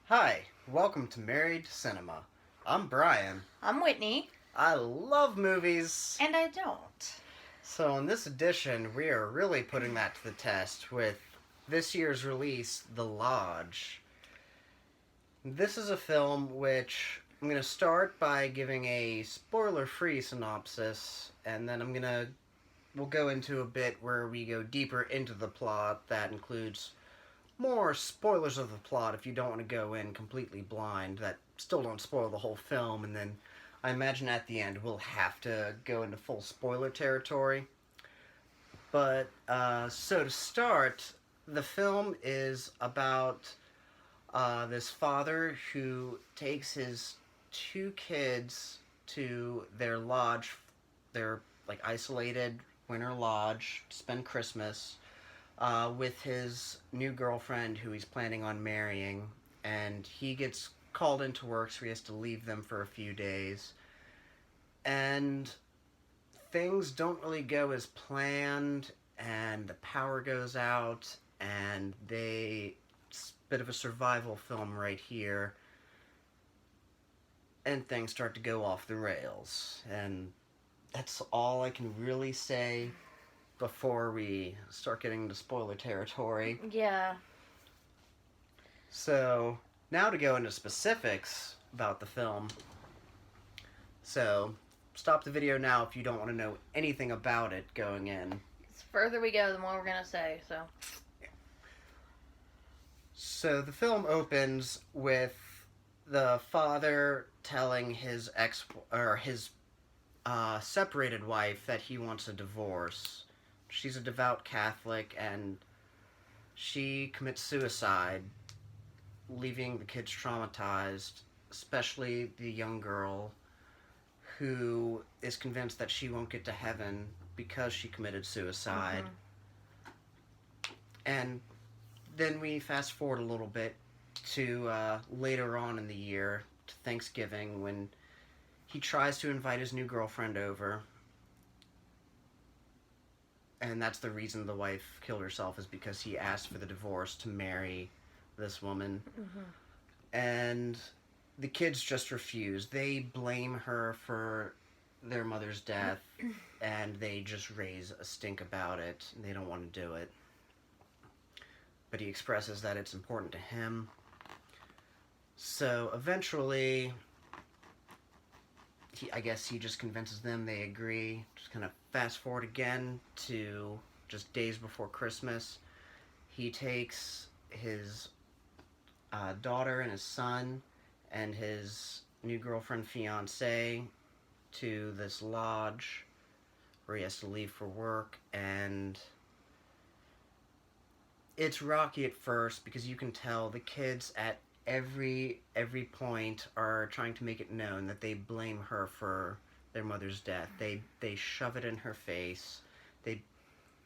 Hi, welcome to Married Cinema. I'm Brian. I'm Whitney. I love movies. And I don't. So, in this edition, we are really putting that to the test with this year's release, The Lodge. This is a film which I'm going to start by giving a spoiler free synopsis, and then we'll go into a bit where we go deeper into the plot that includes more spoilers of the plot if you don't want to go in completely blind that still don't spoil the whole film, and then I imagine at the end we'll have to go into full spoiler territory. But so to start, the film is about this father who takes his two kids to their lodge, their like isolated winter lodge, to spend Christmas with his new girlfriend who he's planning on marrying, and he gets called into work, so he has to leave them for a few days. And things don't really go as planned, and the power goes out, and it's a bit of a survival film right here, and things start to go off the rails. And that's all I can really say before we start getting into spoiler territory. Yeah. So, now to go into specifics about the film. So, stop the video now if you don't want to know anything about it going in. The further we go, the more we're going to say, so. So, the film opens with the father telling his separated wife that he wants a divorce. She's a devout Catholic, and she commits suicide, leaving the kids traumatized, especially the young girl, who is convinced that she won't get to heaven because she committed suicide. And then we fast forward a little bit to later on in the year, to Thanksgiving, when he tries to invite his new girlfriend over. And that's the reason the wife killed herself, is because he asked for the divorce to marry this woman. And the kids just refuse. They blame her for their mother's death, and they just raise a stink about it. They don't want to do it. But he expresses that it's important to him. So eventually, I guess he just convinces them, they agree. Just kind of fast forward again to just days before Christmas. He takes his daughter and his son and his new girlfriend, fiance, to this lodge where he has to leave for work, and it's rocky at first because you can tell the kids at every point are trying to make it known that they blame her for their mother's death. They shove it in her face.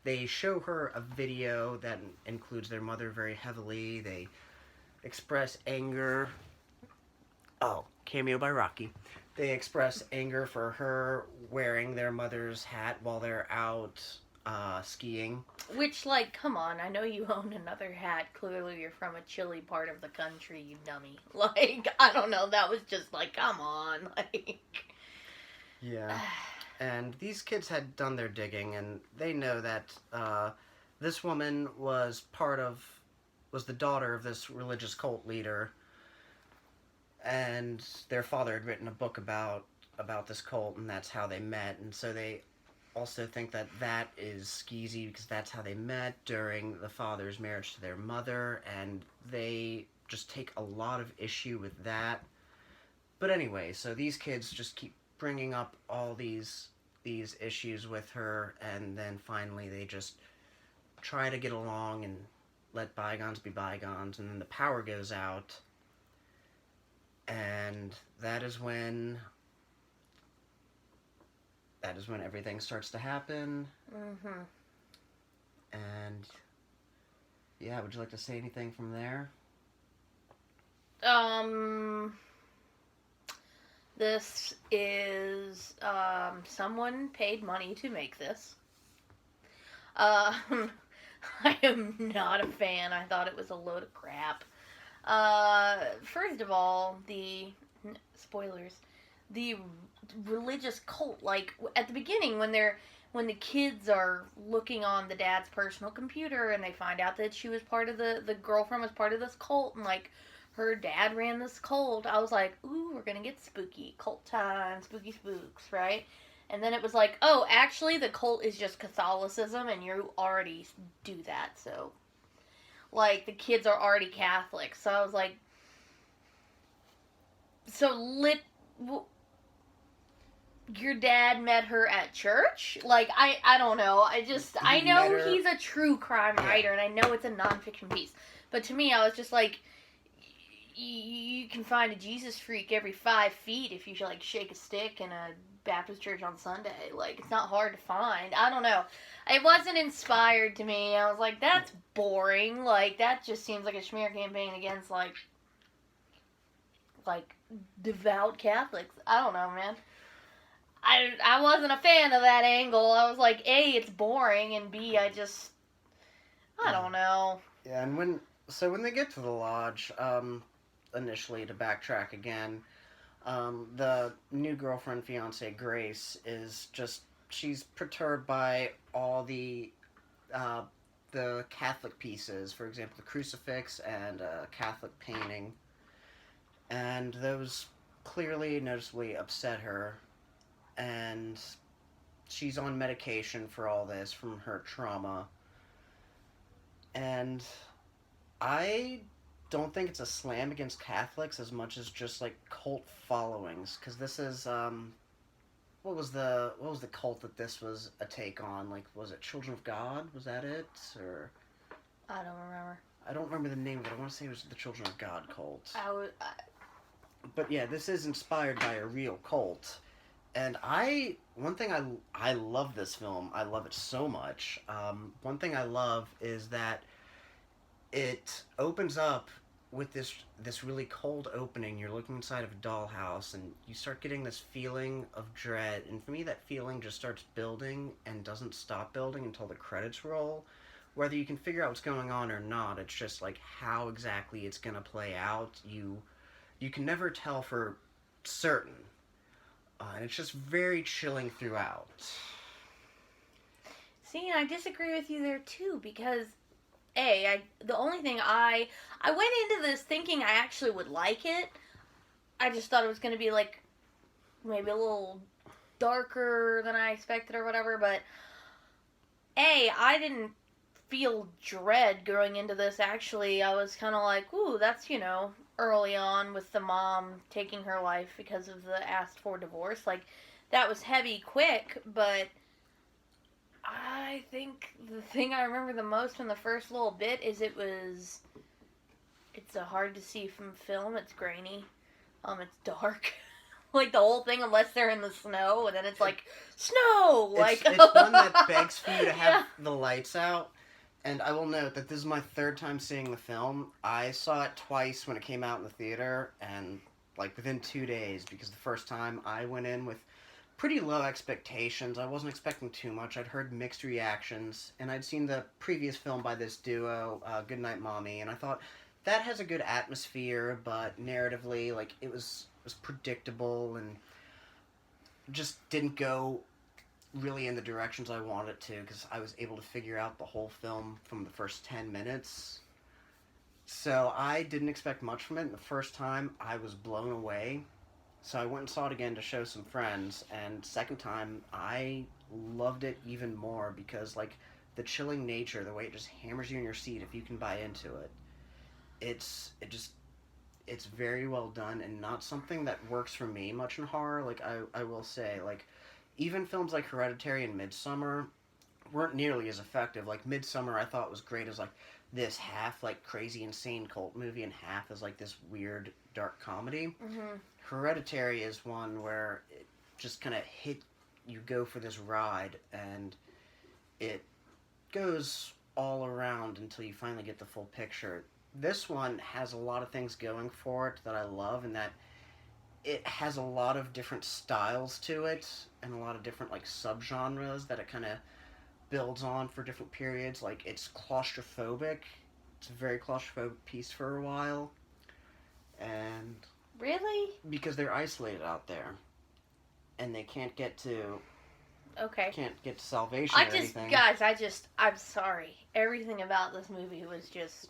They show her a video that includes their mother very heavily. They express anger. Oh, Cameo by Rocky. They express anger for her wearing their mother's hat while they're out skiing. Which, like, come on, I know you own another hat. Clearly you're from a chilly part of the country, you dummy. Like, I don't know, that was just like, come on. Like. Yeah. And these kids had done their digging, and they know that this woman was the daughter of this religious cult leader, and their father had written a book about this cult, and that's how they met. And so they also think that that is skeezy because that's how they met during the father's marriage to their mother, and they just take a lot of issue with that. But anyway, so these kids just keep bringing up all these issues with her, and then finally they just try to get along and let bygones be bygones, and then the power goes out, and that is when everything starts to happen. And yeah, would you like to say anything from there? This is, someone paid money to make this. I am not a fan. I thought it was a load of crap. First of all, spoilers, the religious cult. Like at the beginning, when the kids are looking on the dad's personal computer and they find out that she was part of the girlfriend was part of this cult and like her dad ran this cult. I was like, ooh, we're gonna get spooky cult time, spooky spooks, right? And then it was like, oh, actually, the cult is just Catholicism, and you already do that, so like the kids are already Catholic. So I was like, so your dad met her at church? Like I don't know. I know he's a true crime writer, and I know it's a nonfiction piece. But to me, I was just like, you can find a Jesus freak every 5 feet if you like shake a stick in a Baptist church on Sunday. Like it's not hard to find. I don't know. It wasn't inspired to me. I was like, that's boring. Like that just seems like a smear campaign against like devout Catholics. I don't know, man. I wasn't a fan of that angle. I was like, A, it's boring, and B, I don't know. Yeah, and when they get to the lodge, initially to backtrack again, the new girlfriend, fiance Grace, she's perturbed by all the Catholic pieces, for example, the crucifix and a Catholic painting, and those clearly, noticeably upset her, and she's on medication for all this from her trauma, and I don't think it's a slam against Catholics as much as just like cult followings, because this is what was the cult that this was a take on? Like, was it Children of God? Was that it? Or I don't remember. I don't remember the name of it. I want to say it was the Children of God cult. But yeah, this is inspired by a real cult. And one thing I love this film. I love it so much. One thing I love is that it opens up with this really cold opening. You're looking inside of a dollhouse, and you start getting this feeling of dread. And for me, that feeling just starts building and doesn't stop building until the credits roll. Whether you can figure out what's going on or not, it's just like how exactly it's gonna play out. You can never tell for certain. And it's just very chilling throughout. See, I disagree with you there too, because the only thing I went into this thinking I actually would like it. I just thought it was going to be like maybe a little darker than I expected or whatever, but I didn't feel dread going into this. Actually, I was kind of like, ooh, that's, early on with the mom taking her life because of the asked for divorce. Like, that was heavy quick, but I think the thing I remember the most from the first little bit is it's a hard to see from film. It's grainy. It's dark. Like the whole thing, unless they're in the snow, and then it's like, snow! Like, it's one that begs for you to have the lights out. And I will note that this is my third time seeing the film. I saw it twice when it came out in the theater, and like within 2 days, because the first time I went in with pretty low expectations. I wasn't expecting too much. I'd heard mixed reactions, and I'd seen the previous film by this duo, Goodnight Mommy, and I thought that has a good atmosphere, but narratively, like, it was predictable and just didn't go really in the directions I wanted it to, because I was able to figure out the whole film from the first 10 minutes. So I didn't expect much from it, and the first time I was blown away. So I went and saw it again to show some friends, and second time I loved it even more, because like the chilling nature, the way it just hammers you in your seat if you can buy into it. It's very well done, and not something that works for me much in horror. Like I will say, like, even films like Hereditary and Midsommar weren't nearly as effective. Like Midsommar I thought was great as like this half like crazy insane cult movie and half as like this weird dark comedy. Mm-hmm. Hereditary is one where it just kind of you go for this ride, and it goes all around until you finally get the full picture. This one has a lot of things going for it that I love, and that it has a lot of different styles to it, and a lot of different like subgenres that it kind of builds on for different periods. Like, it's claustrophobic. It's a very claustrophobic piece for a while. And Really? because they're isolated out there, and they can't get to salvation or anything. I'm sorry. Everything about this movie was just...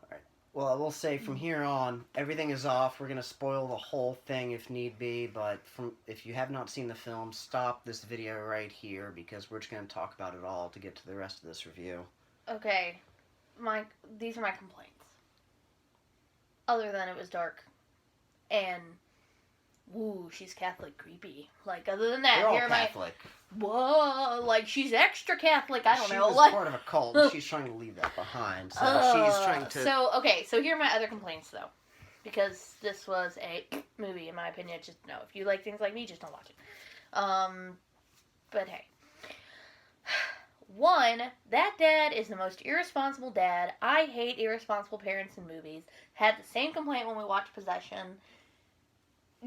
Alright. Well, I will say from here on, everything is off. We're going to spoil the whole thing if need be, but if you have not seen the film, stop this video right here, because we're just going to talk about it all to get to the rest of this review. Okay. These are my complaints. Other than it was dark. And... Woo, she's Catholic, creepy. Like, other than that, They're all Catholic. Whoa, like, she's extra Catholic, I don't know. She was part of a cult, and she's trying to leave that behind, so she's trying to... So here are my other complaints, though. Because this was a movie, in my opinion. Just, no, if you like things like me, just don't watch it. But hey. One, that dad is the most irresponsible dad. I hate irresponsible parents in movies. Had the same complaint when we watched Possession.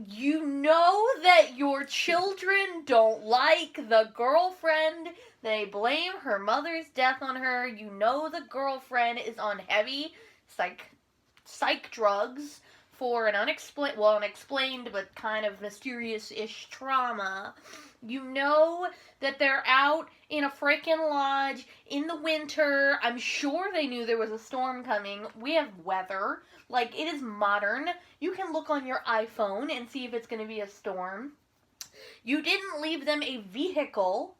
You know that your children don't like the girlfriend. They blame her mother's death on her. You know the girlfriend is on heavy psych drugs for an unexplained but kind of mysterious-ish trauma. You know that they're out in a freaking lodge in the winter. I'm sure they knew there was a storm coming. We have weather. Like, it is modern. You can look on your iPhone and see if it's going to be a storm. You didn't leave them a vehicle.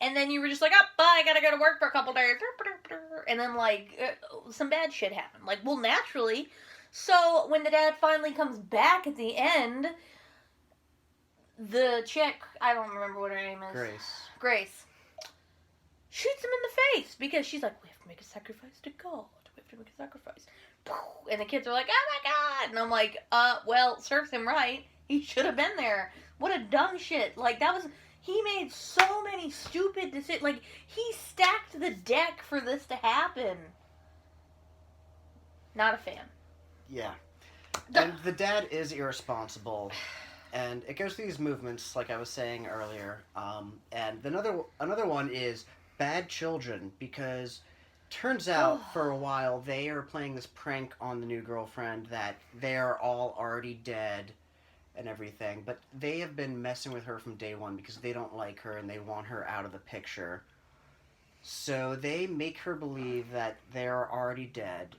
And then you were just like, oh, bye, I gotta go to work for a couple days. And then, some bad shit happened. Like, well, naturally. So, when the dad finally comes back at the end, the chick, I don't remember what her name is. Grace. Shoots him in the face because she's like, we have to make a sacrifice to God. We have to make a sacrifice. And the kids are like, oh my God. And I'm like, well, serves him right. He should have been there. What a dumb shit. Like, he made so many stupid decisions. Like, he stacked the deck for this to happen. Not a fan. Yeah. And the dad is irresponsible. And it goes through these movements, like I was saying earlier. And another one is bad children, because turns out for a while they are playing this prank on the new girlfriend that they are all already dead and everything. But they have been messing with her from day one because they don't like her and they want her out of the picture. So they make her believe that they're already dead,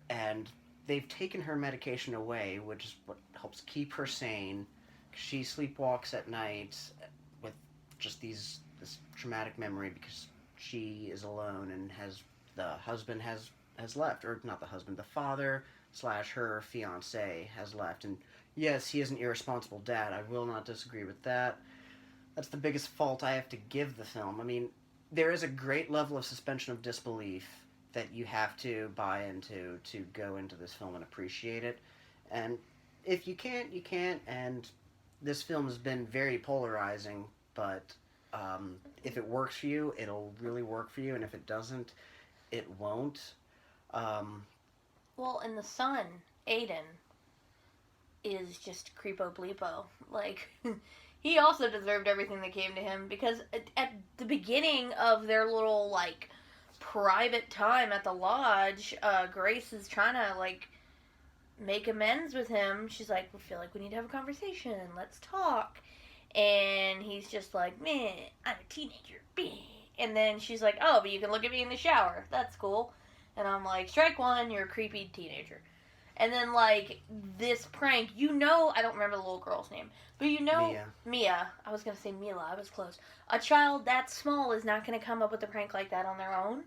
and they've taken her medication away, which is what helps keep her sane. She sleepwalks at night with just this traumatic memory because she is alone and the husband has left, or not the husband, the father / her fiance has left. And yes, he is an irresponsible dad. I will not disagree with that. That's the biggest fault I have to give the film. I mean, there is a great level of suspension of disbelief that you have to buy into to go into this film and appreciate it. And if you can't, you can't. And this film has been very polarizing, but if it works for you, it'll really work for you, and if it doesn't, it won't. Well, and the son, Aidan, is just creepo bleepo. Like, he also deserved everything that came to him, because at the beginning of their little, private time at the lodge, Grace is trying to, make amends with him. She's like, we feel like we need to have a conversation. Let's talk. And he's just like, man, I'm a teenager. And then she's like, oh, but you can look at me in the shower. That's cool. And I'm like, strike one, you're a creepy teenager. And then, this prank, I don't remember the little girl's name, but Mia. I was going to say Mila. I was close. A child that small is not going to come up with a prank like that on their own.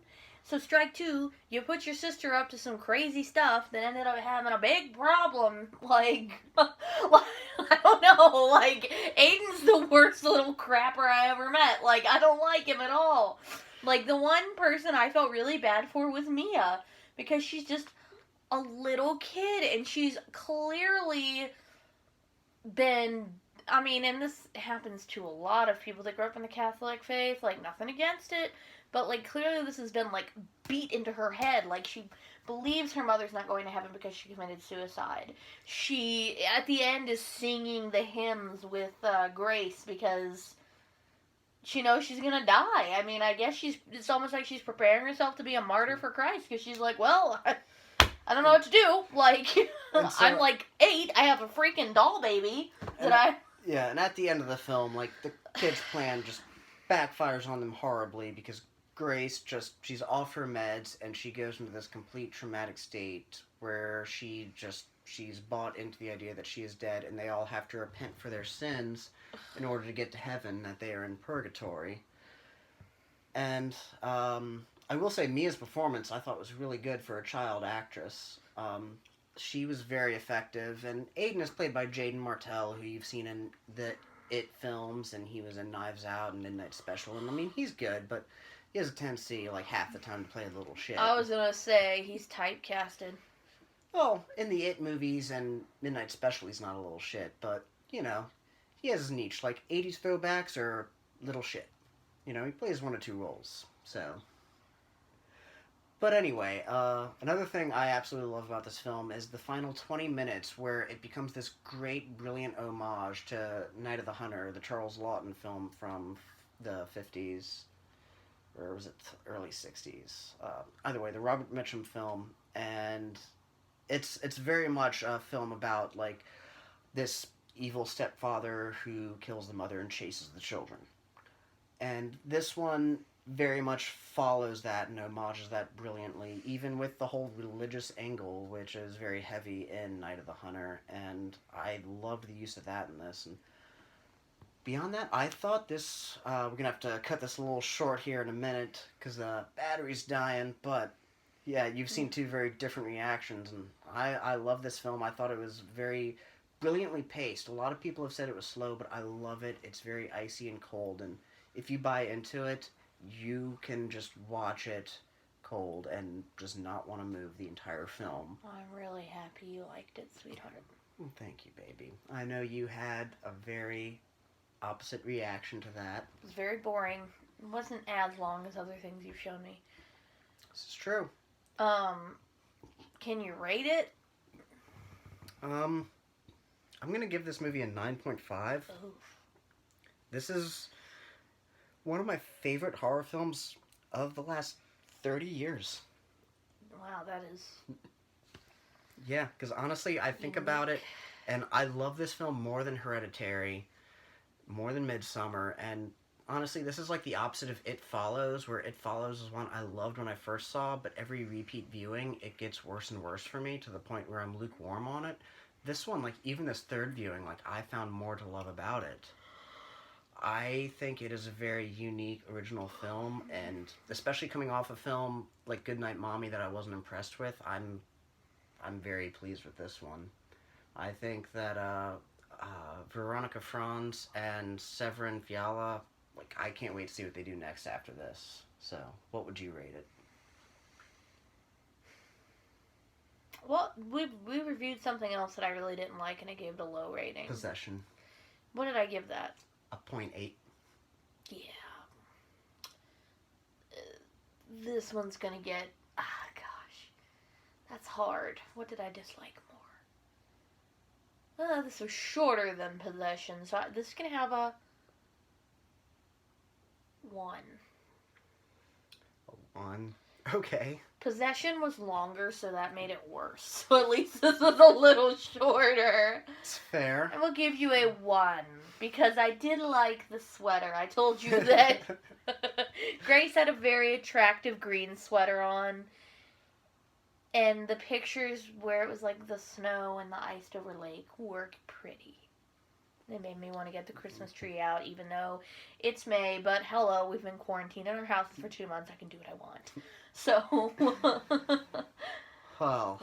So strike two, you put your sister up to some crazy stuff that ended up having a big problem. I don't know. Aidan's the worst little crapper I ever met. I don't like him at all. The one person I felt really bad for was Mia, because she's just a little kid, and she's clearly been... I mean, and this happens to a lot of people that grew up in the Catholic faith. Nothing against it. But, clearly this has been, beat into her head. She believes her mother's not going to heaven because she committed suicide. She, at the end, is singing the hymns with Grace because she knows she's going to die. I mean, I guess it's almost like she's preparing herself to be a martyr for Christ, because she's like, well, I don't know what to do. Like, And so- I'm like 8. I have a freaking doll baby that Yeah, and at the end of the film, like, the kid's plan just backfires on them horribly because Grace she's off her meds and she goes into this complete traumatic state where she's bought into the idea that she is dead and they all have to repent for their sins in order to get to heaven, that they are in purgatory. And I will say Mia's performance I thought was really good for a child actress. She was very effective, and Aidan is played by Jaden Martell, who you've seen in the It films, and he was in Knives Out and Midnight Special, and I mean, he's good, but he has a tendency, like, half the time to play a little shit. I was gonna say, he's typecasted. Well, in the It movies and Midnight Special, he's not a little shit, but, you know, he has his niche, like 80s throwbacks or little shit. You know, he plays 1 or 2 roles, so... But anyway, another thing I absolutely love about this film is the final 20 minutes where it becomes this great, brilliant homage to Night of the Hunter, the Charles Lawton film from the 50s, or was it early 60s? Either way, the Robert Mitchum film, and it's very much a film about, like, this evil stepfather who kills the mother and chases the children. And this one very much follows that and homages that brilliantly, even with the whole religious angle, which is very heavy in Night of the Hunter, and I loved the use of that in this. And beyond that, I thought this, we're going to have to cut this a little short here in a minute, because the battery's dying, but yeah, you've seen 2 very different reactions, and I love this film. I thought it was very brilliantly paced. A lot of people have said it was slow, but I love it. It's very icy and cold, and if you buy into it, you can just watch it cold and just not want to move the entire film. I'm really happy you liked it, sweetheart. Well, thank you, baby. I know you had a very opposite reaction to that. It was very boring. It wasn't as long as other things you've shown me. This is true. Can you rate it? I'm gonna give this movie a 9.5. Oof. This is one of my favorite horror films of the last 30 years. Wow, that is... Yeah, because honestly, I think about it, and I love this film more than Hereditary, more than Midsommar, and honestly, this is like the opposite of It Follows, where It Follows is one I loved when I first saw, but every repeat viewing, it gets worse and worse for me to the point where I'm lukewarm on it. This one, like, even this third viewing, like, I found more to love about it. I think it is a very unique, original film, and especially coming off a film like Goodnight Mommy that I wasn't impressed with, I'm very pleased with this one. I think that Veronika Franz and Severin Fiala, like, I can't wait to see what they do next after this. So, what would you rate it? Well, we reviewed something else that I really didn't like, and I gave it a low rating. Possession. What did I give that? A 0.8. Yeah. This one's gonna get... gosh. That's hard. What did I dislike more? This was shorter than Possession, so this is gonna have a 1. A 1. Okay. Possession was longer, so that made it worse. So at least this was a little shorter. It's fair. I will give you a 1, because I did like the sweater. I told you that Grace had a very attractive green sweater on. And the pictures where it was like the snow and the iced over lake were pretty. They made me want to get the Christmas tree out, even though it's May. But hello, we've been quarantined in our houses for 2 months. I can do what I want. So... Well,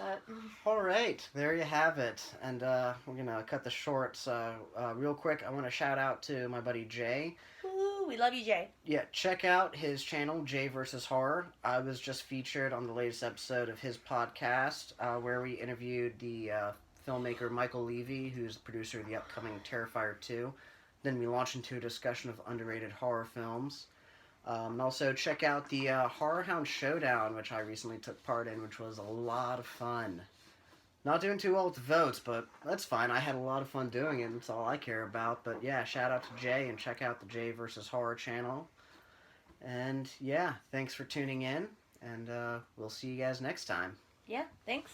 all right, there you have it. And we're going to cut this short. So real quick, I want to shout out to my buddy Jay. Woo, we love you, Jay. Yeah, check out his channel, Jay vs. Horror. I was just featured on the latest episode of his podcast where we interviewed the filmmaker Michael Levy, who's the producer of the upcoming Terrifier 2. Then we launched into a discussion of underrated horror films. And also check out the Horror Hound Showdown, which I recently took part in, which was a lot of fun. Not doing too well with the votes, but that's fine. I had a lot of fun doing it. That's all I care about. But yeah, shout out to Jay, and check out the Jay vs. Horror channel. And yeah, thanks for tuning in, and we'll see you guys next time. Yeah, thanks.